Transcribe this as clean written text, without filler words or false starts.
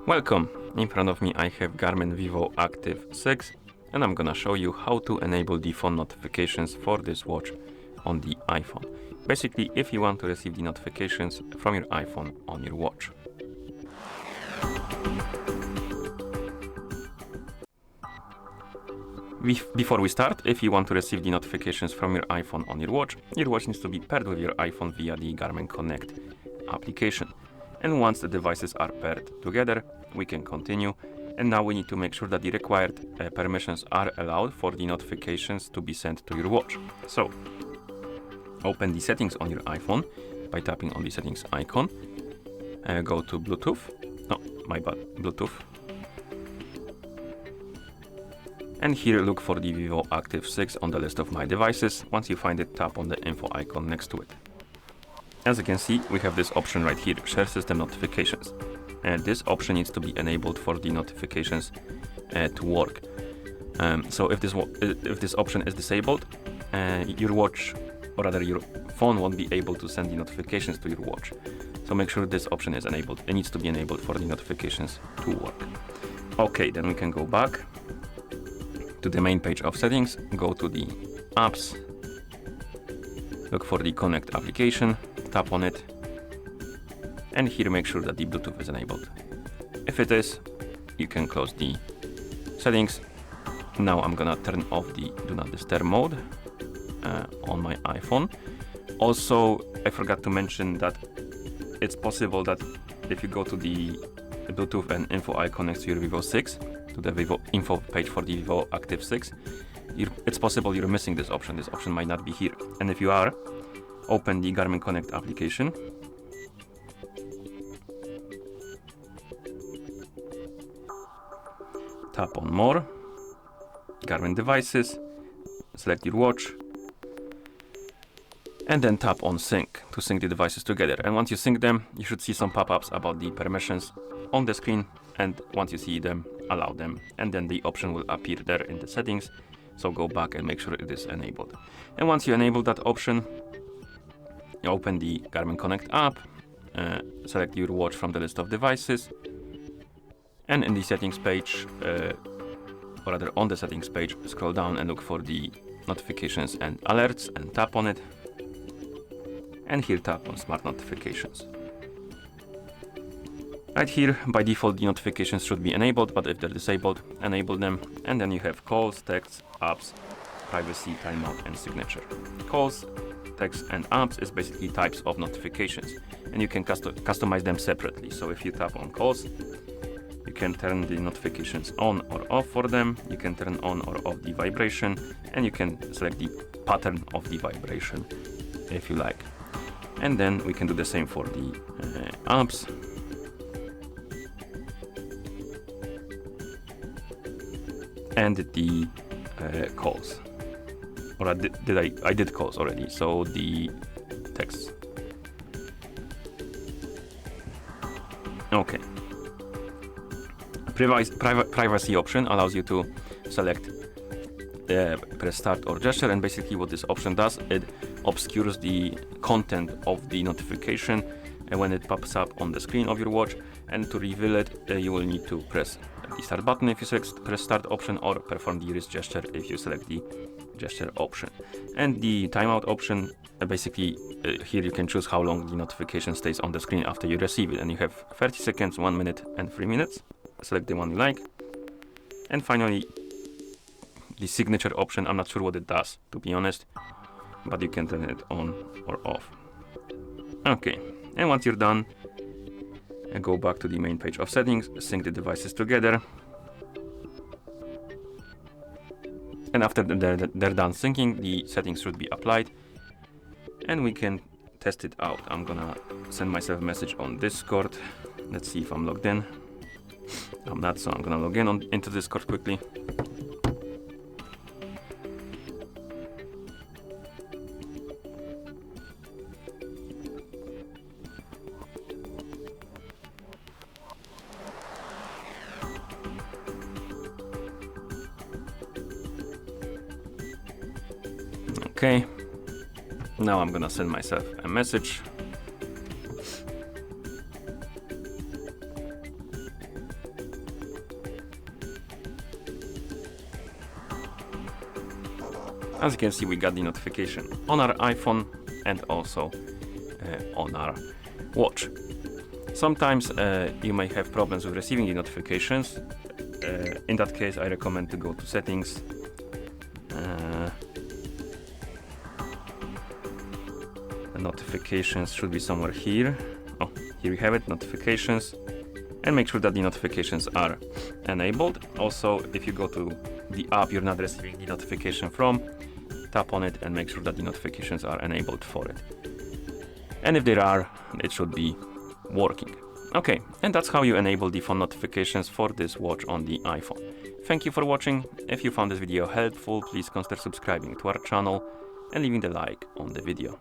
Welcome! In front of me I have GARMIN Vivoactive 6 and I'm gonna show you how to enable the phone notifications for this watch on the iPhone. Basically, if you want to receive the notifications from your iPhone on your watch. Before we start, if you want to receive the notifications from your iPhone on your watch needs to be paired with your iPhone via the GARMIN Connect application. And once the devices are paired together, we can continue. And now we need to make sure that the required permissions are allowed for the notifications to be sent to your watch. So, open the settings on your iPhone by tapping on the settings icon. Go to Bluetooth. No, my bad, Bluetooth. And here look for the Vivoactive 6 on the list of my devices. Once you find it, tap on the info icon next to it. As you can see, we have this option right here, Share System Notifications. And this option needs to be enabled for the notifications to work. So if this option is disabled, your watch, or rather your phone, won't be able to send the notifications to your watch. So make sure this option is enabled. It needs to be enabled for the notifications to work. Okay, then we can go back to the main page of settings, go to the apps, look for the Connect application, tap on it, and here make sure that the Bluetooth is enabled. If it is, you can close the settings. Now I'm gonna turn off the Do Not Disturb mode on my iPhone. Also, I forgot to mention that it's possible that if you go to the Bluetooth and info icon next to your Vivo 6, to the Vivo info page for the Vivoactive 6, it's possible you're missing this option. This option might not be here. And if you are, open the GARMIN Connect application. Tap on More, Garmin Devices, select your watch, and then tap on Sync to sync the devices together. And once you sync them, you should see some pop-ups about the permissions on the screen, and once you see them, allow them, and then the option will appear there in the settings. So go back and make sure it is enabled. And once you enable that option, you open the GARMIN Connect app, select your watch from the list of devices, and in the settings page, or rather on the settings page, scroll down and look for the notifications and alerts and tap on it. And here tap on Smart Notifications. Right here, by default, the notifications should be enabled, but if they're disabled, enable them. And then you have calls, texts, apps, privacy, timeout, and signature. Calls, text, and apps is basically types of notifications, and you can customize them separately. So if you tap on calls, you can turn the notifications on or off for them. You can turn on or off the vibration, and you can select the pattern of the vibration if you like. And then we can do the same for the apps. And the calls. Or I did calls already, so the text. Okay. Privacy option allows you to select press start or gesture, and basically what this option does, it obscures the content of the notification and when it pops up on the screen of your watch. And to reveal it, you will need to press the start button if you select press start option, or perform the wrist gesture if you select the gesture option. And the timeout option, basically here you can choose how long the notification stays on the screen after you receive it, and you have 30 seconds, 1 minute, and 3 minutes. Select the one you like. And finally, the signature option, I'm not sure what it does, to be honest, but you can turn it on or off. Okay, and once you're done, go back to the main page of settings, sync the devices together. And after they're done syncing, the settings should be applied, and we can test it out. I'm gonna send myself a message on Discord. Let's see if I'm logged in. I'm not, so I'm gonna log in into Discord quickly. Okay, now I'm gonna send myself a message. As you can see, we got the notification on our iPhone and also on our watch. Sometimes you may have problems with receiving the notifications. In that case, I recommend to go to settings. The notifications should be somewhere here. Oh, here we have it, notifications. And make sure that the notifications are enabled. Also, if you go to the app you're not receiving the notification from, tap on it and make sure that the notifications are enabled for it. And if they are, it should be working. Okay, and that's how you enable the phone notifications for this watch on the iPhone. Thank you for watching. If you found this video helpful, please consider subscribing to our channel and leaving the like on the video.